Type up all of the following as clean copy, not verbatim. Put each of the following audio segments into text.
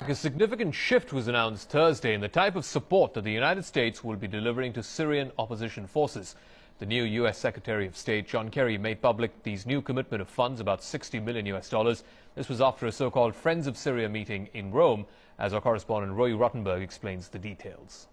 A significant shift was announced Thursday in the type of support that the United States will be delivering to Syrian opposition forces. The new U.S. Secretary of State, John Kerry, made public these new commitment of funds, about $60 million. This was after a so-called Friends of Syria meeting in Rome, as our correspondent Roee Ruttenberg explains the details.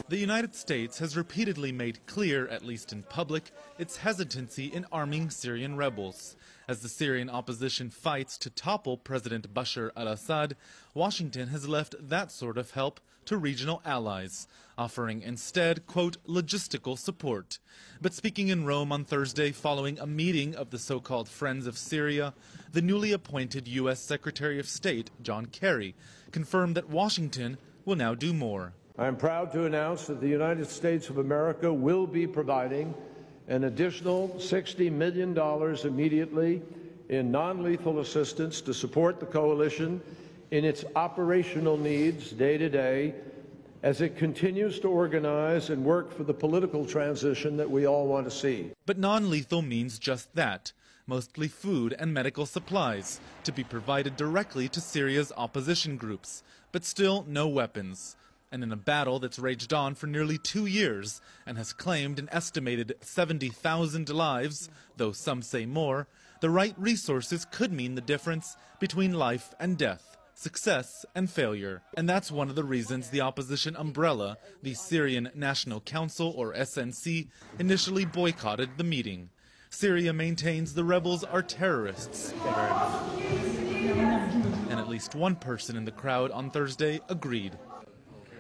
The United States has repeatedly made clear, at least in public, its hesitancy in arming Syrian rebels. As the Syrian opposition fights to topple President Bashar al-Assad, Washington has left that sort of help to regional allies, offering instead, quote, logistical support. But speaking in Rome on Thursday following a meeting of the so-called Friends of Syria, the newly appointed U.S. Secretary of State, John Kerry, confirmed that Washington will now do more. I am proud to announce that the United States of America will be providing an additional $60 million immediately in non-lethal assistance to support the coalition in its operational needs day to day as it continues to organize and work for the political transition that we all want to see. But non-lethal means just that, mostly food and medical supplies to be provided directly to Syria's opposition groups, but still no weapons. And in a battle that's raged on for nearly 2 years and has claimed an estimated 70,000 lives, though some say more, the right resources could mean the difference between life and death, success and failure. And that's one of the reasons the opposition umbrella, the Syrian National Council, or SNC, initially boycotted the meeting. Syria maintains the rebels are terrorists. And at least one person in the crowd on Thursday agreed.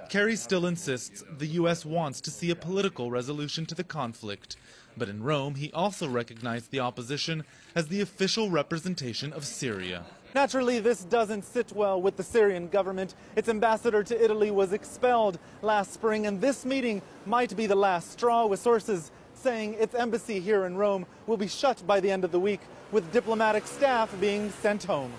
Kerry still insists the U.S. wants to see a political resolution to the conflict. But in Rome, he also recognized the opposition as the official representation of Syria. Naturally, this doesn't sit well with the Syrian government. Its ambassador to Italy was expelled last spring, and this meeting might be the last straw, with sources saying its embassy here in Rome will be shut by the end of the week, with diplomatic staff being sent home.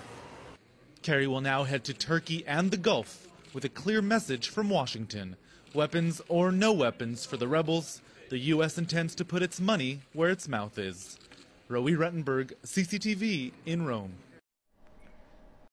Kerry will now head to Turkey and the Gulf with a clear message from Washington. Weapons or no weapons for the rebels, the U.S. intends to put its money where its mouth is. Roee Ruttenberg, CCTV in Rome.